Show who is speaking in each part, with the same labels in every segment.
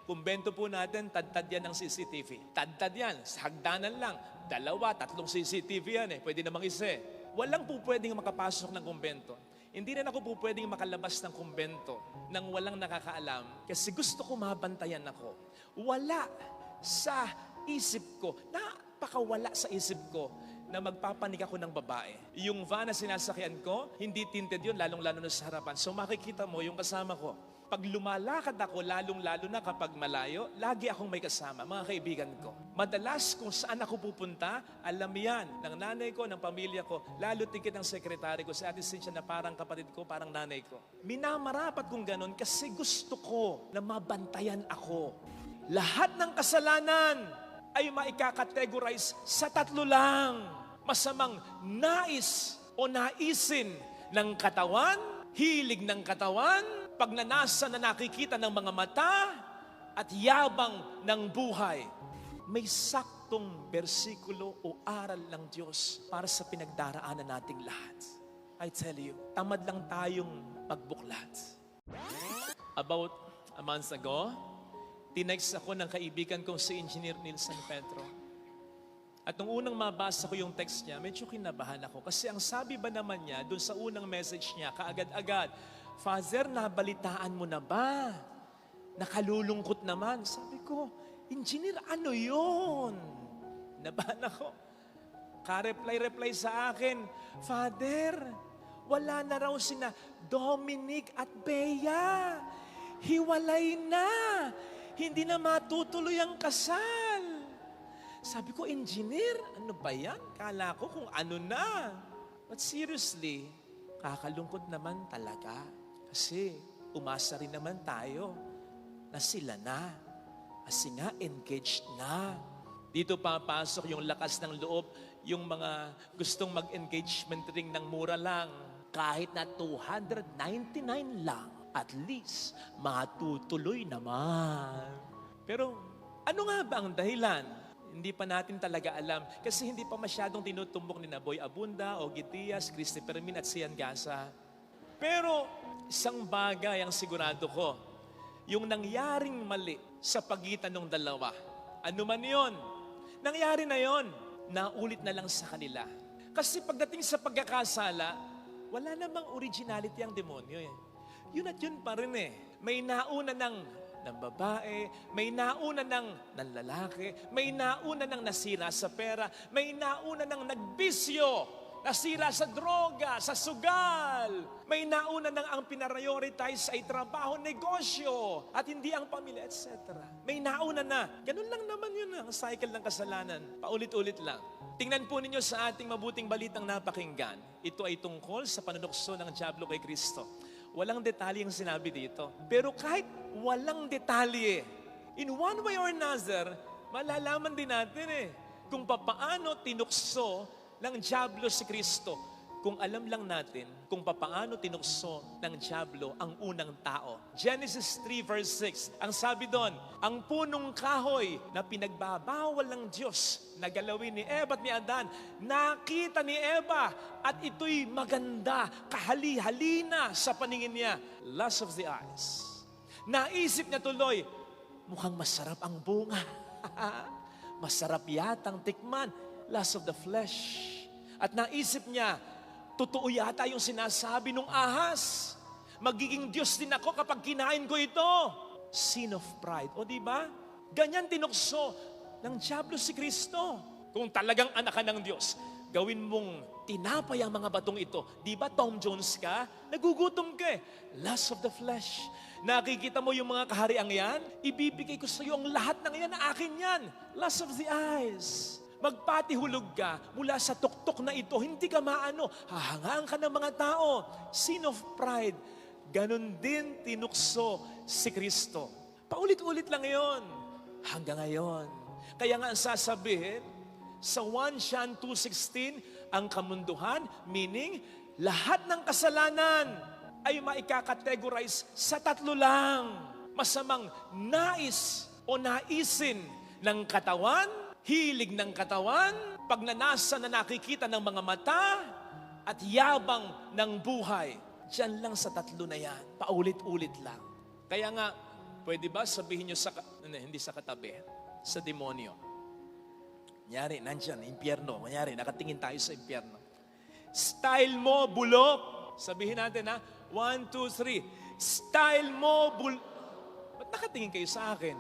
Speaker 1: Kumbento po natin, tad-tad yan ng CCTV. Tad-tad yan, sa hagdanan lang. 2, 3 CCTV yan Pwede namang isa Walang po pwedeng makapasok ng kumbento. Hindi rin ako po pwedeng makalabas ng kumbento nang walang nakakaalam kasi gusto ko mabantayan ako. Wala sa isip ko, napakawala sa isip ko na magpapanik ako ng babae. Yung van na sinasakyan ko, hindi tinted yun, lalong-lalo na sa harapan. So makikita mo yung kasama ko. Pag lumalakad ako, lalong-lalo na kapag malayo, lagi akong may kasama, mga kaibigan ko. Madalas kung saan ako pupunta, alam yan ng nanay ko, ng pamilya ko, lalo tigit ng sekretary ko, si Ate Cynthia na parang kapatid ko, parang nanay ko. Minamarapat kong ganun kasi gusto ko na mabantayan ako. Lahat ng kasalanan ay maikakategorize sa 3 lang. Masamang nais o naisin ng katawan, hilig ng katawan, pagnanasa na nakikita ng mga mata at yabang ng buhay. May saktong bersikulo o aral ng Diyos para sa pinagdaraanan nating lahat. I tell you, tamad lang tayong magbuklat. About a month ago, tinext ako ng kaibigan kong si Engineer Nilson Pedro. At nung unang mabasa ko yung text niya, medyo kinabahan ako. Kasi ang sabi ba naman niya, dun sa unang message niya, kaagad-agad, Father, nabalitaan mo na ba? Nakalulungkot naman. Sabi ko, Engineer, ano yun? Nabahan ako. Ka-reply sa akin, Father, wala na raw sina Dominic at Bea. Hiwalay na. Hindi na matutuloy ang kasal. Sabi ko, Engineer, ano ba yan? Kala ko kung ano na. But seriously, kakalungkot naman talaga. Kasi umasa rin naman tayo na sila na. Kasi nga, engaged na. Dito papasok yung lakas ng loob, yung mga gustong mag-engagement ring ng mura lang. Kahit na $299 lang, at least, matutuloy naman. Pero ano nga ba ang dahilan? Hindi pa natin talaga alam. Kasi hindi pa masyadong tinutumbok ni Boy Abunda, Ogie Diaz, Christy Permin at Sian Gasa. Pero isang bagay ang sigurado ko, yung nangyaring mali sa pagitan ng dalawa. Ano man yon? Nangyari na yon, naulit na lang sa kanila. Kasi pagdating sa pagkakasala, wala namang originality ang demonyo Yun at yun pa rin May nauna ng babae, may nauna ng lalaki, may nauna ng nasira sa pera, may nauna ng nagbisyo, nasira sa droga, sa sugal. May nauna ng ang pinarioritize ay trabaho, negosyo, at hindi ang pamilya, etc. May nauna na. Ganun lang naman yun ang cycle ng kasalanan. Paulit-ulit lang. Tingnan po ninyo sa ating mabuting balitang napakinggan. Ito ay tungkol sa panunukso ng dyablo kay Kristo. Walang detalye ang sinabi dito. Pero kahit walang detalye, in one way or another, malalaman din natin kung papaano tinukso ng dyablo si Kristo. Kung alam lang natin kung papaano tinukso ng dyablo ang unang tao. Genesis 3 verse 6, ang sabi doon, ang punong kahoy na pinagbabawal ng Diyos na galawin ni Eva at ni Adan, nakita ni Eva at ito'y maganda, kahali-halina sa paningin niya. Lust of the eyes. Naisip niya tuloy, mukhang masarap ang bunga. Masarap yatang tikman. Lust of the flesh. At naisip niya, totoo yata yung sinasabi ng ahas. Magiging Diyos din ako kapag kinain ko ito. Sin of pride. O diba? Ganyan tinukso ng dyablo si Kristo. Kung talagang anak ka ng Diyos, gawin mong tinapay ang mga batong ito. Diba Tom Jones ka? Nagugutom ka Lust of the flesh. Nakikita mo yung mga kahariang yan? Ibibigay ko sa iyo ang lahat ng yan na akin yan. Lust of the eyes. Magpatihulog ka mula sa tuktok na ito, hindi ka maano, hahangaan ka ng mga tao. Sin of pride. Ganon din tinukso si Kristo. Paulit-ulit lang yon hanggang ngayon. Kaya nga ang sasabihin, sa 1 John 2:16, ang kamunduhan, meaning, lahat ng kasalanan ay maikakategorize sa 3 lang. Masamang nais o naisin ng katawan, hilig ng katawan, pagnanasa na nakikita ng mga mata, at yabang ng buhay. Diyan lang sa 3 na yan. Paulit-ulit lang. Kaya nga, Pwede ba sabihin nyo hindi sa katabi, sa demonyo? Kunyari, nandyan, impyerno. Kunyari, nakatingin tayo sa impyerno. Style mo, bulok. Sabihin natin 1, 2, 3. Style mo, bulok. Ba't nakatingin kayo sa akin?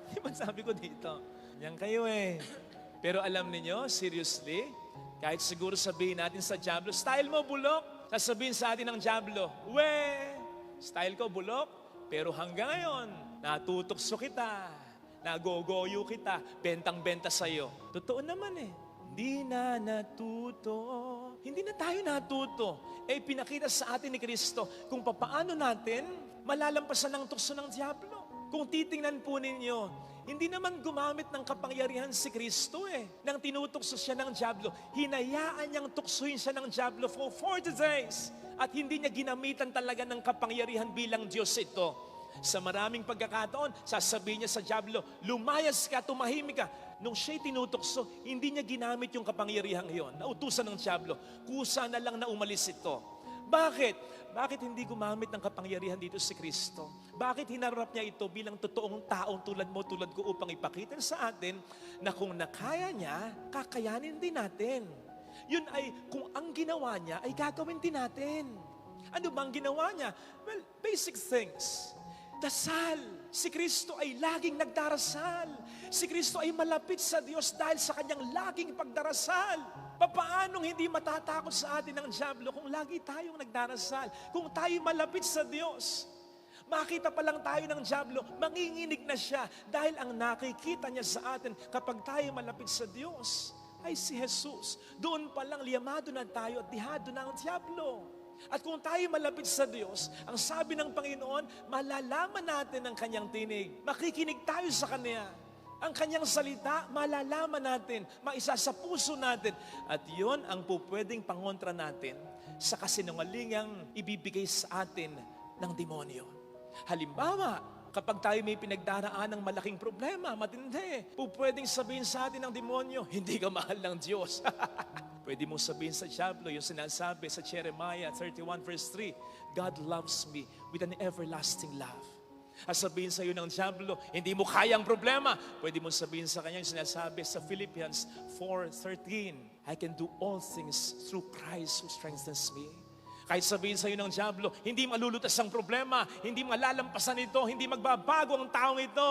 Speaker 1: Di ba sabi ko dito? Yan kayo eh. Pero alam niyo, seriously, kahit siguro sabihin natin sa Diablo, style mo, bulok. Sasabihin sa atin ng Diablo, style ko, bulok. Pero hanggang ngayon, natutokso kita, nagogoyo kita, bentang-benta sa'yo. Totoo naman eh. Hindi na natuto. Hindi na tayo natuto. Pinakita sa atin ni Kristo kung papaano natin malalampasan ng tukso ng Diablo. Kung titingnan po ninyo, hindi naman gumamit ng kapangyarihan si Kristo nang tinutukso siya ng Diablo. Hinayaan niyang tuksuin siya ng Diablo for 40 days. At hindi niya ginamitan talaga ng kapangyarihan bilang Diyos ito. Sa maraming pagkakataon, sasabihin niya sa Diablo, lumayas ka, tumahimik ka. Nung siya'y tinutukso, hindi niya ginamit yung kapangyarihan yon. Nautusan ng Diablo, kusa na lang na umalis ito. Bakit? Bakit hindi gumamit ng kapangyarihan dito si Kristo? Bakit hinarap niya ito bilang totoong taong tulad mo, tulad ko upang ipakita sa atin na kung nakaya niya, kakayanin din natin. Yun ay kung ang ginawa niya ay gagawin din natin. Ano bang ginawa niya? Well, basic things. Dasal. Si Kristo ay laging nagdarasal. Si Kristo ay malapit sa Diyos dahil sa kanyang laging pagdarasal. Papaanong hindi matatakot sa atin ng Diablo kung lagi tayong nagdarasal? Kung tayo malapit sa Diyos. Makita pa lang tayo ng Diablo, manginginig na siya dahil ang nakikita niya sa atin kapag tayo malapit sa Diyos ay si Jesus. Doon pa lang liyamado na tayo at dihado na ang Diablo. At kung tayo malapit sa Diyos, ang sabi ng Panginoon, malalaman natin ang kanyang tinig. Makikinig tayo sa Kanya. Ang kanyang salita, malalaman natin, maisa sa puso natin. At yon ang pupwedeng pangontra natin sa kasinungalingang ibibigay sa atin ng demonyo. Halimbawa, kapag tayo may pinagdaraan ng malaking problema, matindi, pupwedeng sabihin sa atin ng demonyo, hindi ka mahal ng Diyos. Pwede mo sabihin sa Diablo, yung sinasabi sa Jeremiah 31 verse 3, God loves me with an everlasting love. At sabihin sa iyo ng Diablo, hindi mo kaya ang problema. Pwede mo sabihin sa kanya yung sinasabi sa Philippians 4:13, I can do all things through Christ who strengthens me. Kahit sabihin sa iyo ng Diablo, hindi malulutas ang problema, hindi malalampasan ito, hindi magbabago ang taong ito.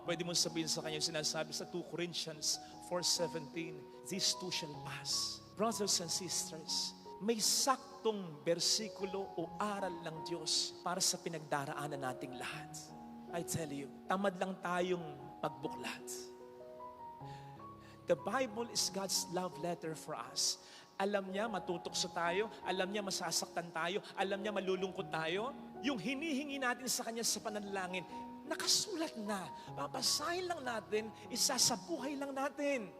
Speaker 1: Pwede mo sabihin sa kanya yung sinasabi sa 2 Corinthians 4:17, these too shall pass. Brothers and sisters, may saktong bersikulo o aral ng Diyos para sa pinagdaraanan nating lahat. I tell you, tamad lang tayong pagbuklat. The Bible is God's love letter for us. Alam niya matutokso tayo, alam niya masasaktan tayo, alam niya malulungkot tayo. Yung hinihingi natin sa Kanya sa pananalangin, nakasulat na. Babasahin lang natin, isasabuhay lang natin.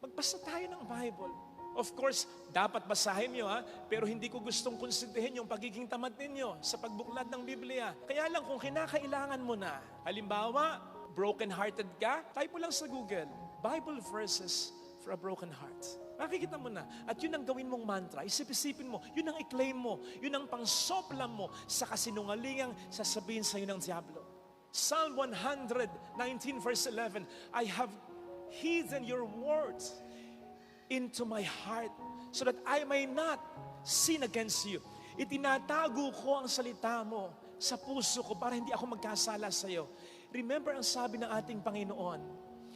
Speaker 1: Magbasa tayo ng Bible. Of course, dapat basahin nyo pero hindi ko gustong konsidehin yung pagiging tamad ninyo sa pagbuklad ng Biblia. Kaya lang kung kinakailangan mo na, halimbawa, broken-hearted ka, type mo lang sa Google, Bible verses for a broken heart. Makikita mo na. At yun ang gawin mong mantra. Isip-isipin mo. Yun ang i-claim mo. Yun ang pangsopla mo sa kasinungalingang sasabihin sa iyo ng Diablo. Psalm 119 verse 11, I have hidden your words into my heart so that I may not sin against you. Itinatago ko ang salita mo sa puso ko para hindi ako magkasala sa iyo. Remember ang sabi ng ating Panginoon,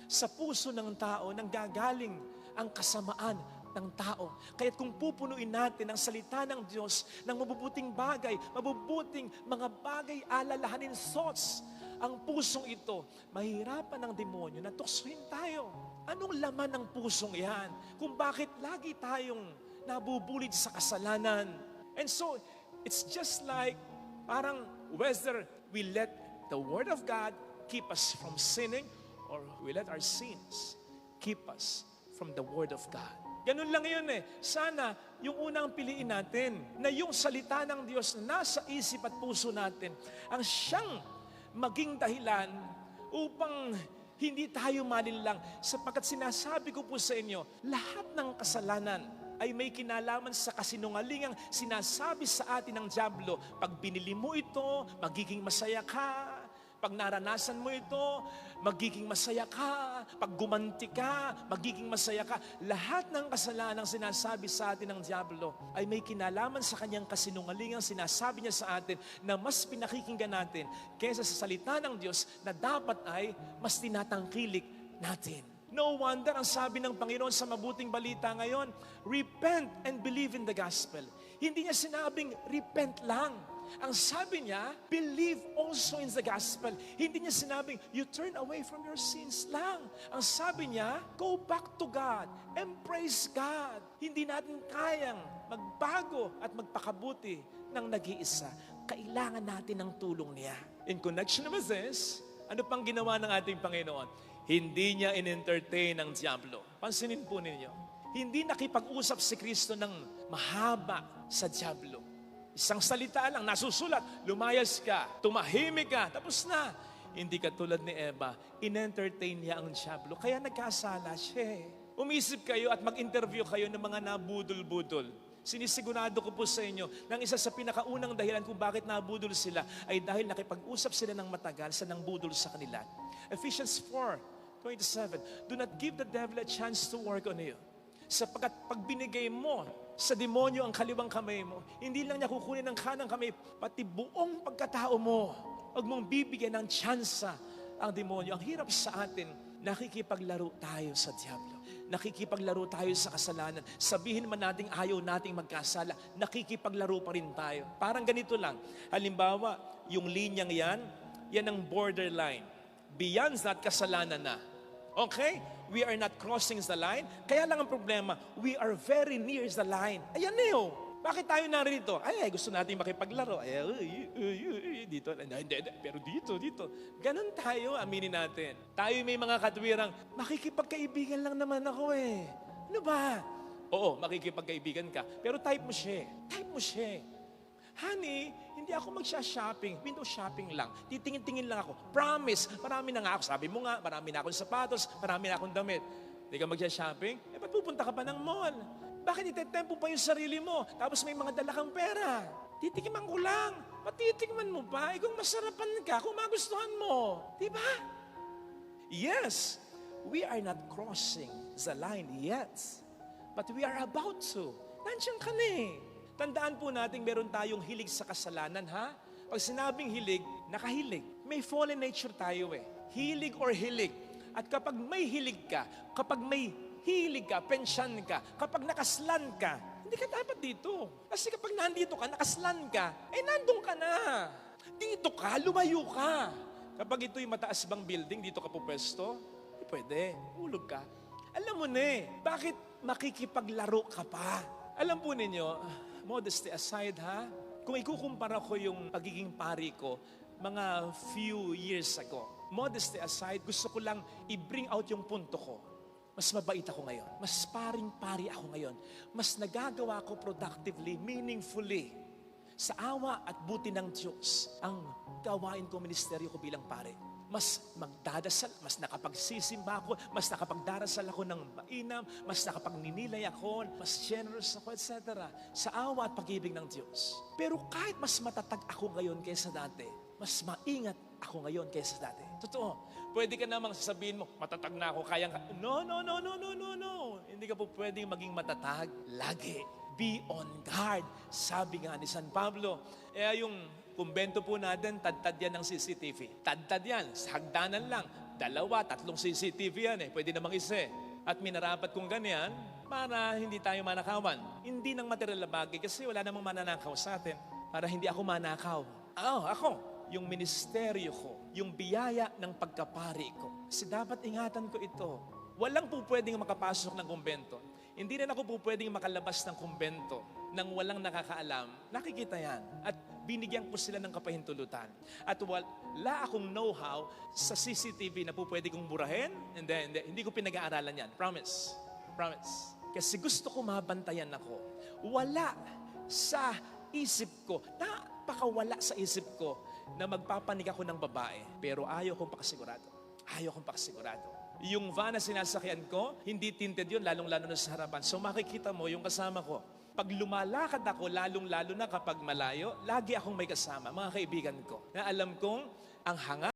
Speaker 1: sa puso ng tao nanggagaling ang kasamaan ng tao. Kaya kung pupunuin natin ang salita ng Diyos ng mabubuting bagay, mabubuting mga bagay, alalahanin, thoughts, ang pusong ito, mahirapan ng demonyo na tuksuin tayo. Anong laman ng pusong yan? Kung bakit lagi tayong nabubulid sa kasalanan. And so, it's just like, parang whether we let the Word of God keep us from sinning or we let our sins keep us from the Word of God. Ganun lang yun Sana yung unang piliin natin na yung salita ng Diyos na nasa isip at puso natin ang siyang maging dahilan upang hindi tayo malinlang sapagkat sinasabi ko po sa inyo, lahat ng kasalanan ay may kinalaman sa kasinungalingang sinasabi sa atin ng dyablo. Pag binili mo ito, magiging masaya ka. Pag naranasan mo ito, magiging masaya ka. Pag gumanti ka, magiging masaya ka. Lahat ng kasalanang sinasabi sa atin ng dyablo ay may kinalaman sa kanyang kasinungalingang sinasabi niya sa atin na mas pinakikinggan natin kaysa sa salita ng Diyos na dapat ay mas tinatangkilik natin. No wonder ang sabi ng Panginoon sa mabuting balita ngayon, repent and believe in the gospel. Hindi niya sinabing repent lang. Ang sabi niya, believe also in the gospel. Hindi niya sinabing, you turn away from your sins lang. Ang sabi niya, go back to God and praise God. Hindi natin kayang magbago at magpakabuti ng nag-iisa. Kailangan natin ng tulong niya. In connection with this, ano pang ginawa ng ating Panginoon? Hindi niya in-entertain ang diablo. Pansinin po ninyo, hindi nakipag-usap si Kristo ng mahaba sa diablo. Isang salita lang, nasusulat, lumayas ka, tumahimik ka, tapos na. Hindi katulad ni Eva, in-entertain niya ang diablo, kaya nagkasala siya. Umisip kayo at mag-interview kayo ng mga nabudol-budol. Sinisigurado ko po sa inyo, ng isa sa pinakaunang dahilan kung bakit nabudol sila, ay dahil nakipag-usap sila ng matagal sa nang budol sa kanila. Ephesians 4:27, do not give the devil a chance to work on you. Sapagkat pag binigay mo sa demonyo ang kaliwang kamay mo, hindi lang niya kukunin ang kanang kamay, pati buong pagkatao mo. Huwag mong bibigyan ng tsansa ang demonyo. Ang hirap sa atin, nakikipaglaro tayo sa diablo. Nakikipaglaro tayo sa kasalanan. Sabihin man nating ayaw nating magkasala, nakikipaglaro pa rin tayo. Parang ganito lang. Halimbawa, yung linyang yan ang borderline. Beyond that, kasalanan na. Okay? We are not crossing the line. Kaya lang ang problema, we are very near the line. Ayan na yun. Bakit tayo narito? Ay, gusto natin makipaglaro. Dito. Hindi, pero dito. Ganon tayo, aminin natin. Tayo may mga katwirang, makikipagkaibigan lang naman ako eh. Ano ba? Oo, makikipagkaibigan ka. Pero type mo siya. Honey, hindi ako magsha-shopping. Window shopping lang. Titingin-tingin lang ako. Promise, marami na nga ako. Sabi mo nga, marami na akong sapatos, marami na akong damit. Hindi ka magsha-shopping? Ba't pupunta ka pa ng mall? Bakit itetempo pa yung sarili mo? Tapos may mga dala kang pera. Titikiman ko lang. Patitikman mo pa? Kung masarapan ka, kung magustuhan mo. Diba? Yes, we are not crossing the line yet. But we are about to. Nandiyan ka na eh. Tandaan po natin meron tayong hilig sa kasalanan, ha? Pag sinabing hilig, nakahilig. May fallen nature tayo eh. Hilig or hilig. At kapag may hilig ka, kapag may hilig ka, pensyan ka, kapag nakaslan ka, hindi ka dapat dito. Kasi kapag nandito ka, nakaslan ka, nandun ka na. Dito ka, lumayo ka. Kapag ito'y mataas bang building, dito ka pupwesto, hindi pwede. Ulog ka. Alam mo na eh, bakit makikipaglaro ka pa? Alam po ninyo, modesty aside ha, kung ikukumpara ko yung pagiging pari ko mga few years ago, modesty aside, gusto ko lang i-bring out yung punto ko. Mas mabait ako ngayon. Mas paring-pari ako ngayon. Mas nagagawa ko productively, meaningfully. Sa awa at buti ng Diyos, ang gawain ko, ministeryo ko bilang pare. Mas magdadasal, mas nakapagsisimba ako, mas nakapagdarasal ako ng mainam, mas nakapagninilay ako, mas generous ako, etc. Sa awa at pag-ibig ng Diyos. Pero kahit mas matatag ako ngayon kaysa dati, mas maingat ako ngayon kaysa dati. Totoo. Pwede ka namang sasabihin mo, matatag na ako, kayang... No. Hindi ka po pwedeng maging matatag lagi. Be on guard. Sabi nga ni San Pablo. Yung kumbento po natin, tad-tad yan ng CCTV. Tad-tad yan, sa hagdanan lang. 2, 3 CCTV yan eh. Pwede namang isa eh. At minarapat kong ganyan para hindi tayo manakawan. Hindi ng material na bagay kasi wala namang mananakaw sa atin. Para hindi ako manakaw. Ako, yung ministeryo ko, yung biyaya ng pagkapari ko. Kasi dapat ingatan ko ito. Walang po pwedeng makapasok ng kumbento. Hindi rin ako po pwedeng makalabas ng kumbento nang walang nakakaalam. Nakikita yan. At binigyan ko sila ng kapahintulutan. At wala akong know-how sa CCTV na po pwede kong burahin. Hindi ko pinag-aaralan yan. Promise. Kasi gusto ko mabantayan ako. Wala sa isip ko, napakawala sa isip ko na magpapanig ako ng babae. Pero ayaw kong pakasigurado. Yung van na sinasakyan ko, hindi tinted yun, lalong-lalo na sa harapan. So makikita mo yung kasama ko. Pag lumalakad ako, lalong-lalo na kapag malayo, lagi akong may kasama, mga kaibigan ko, na alam kong ang hanga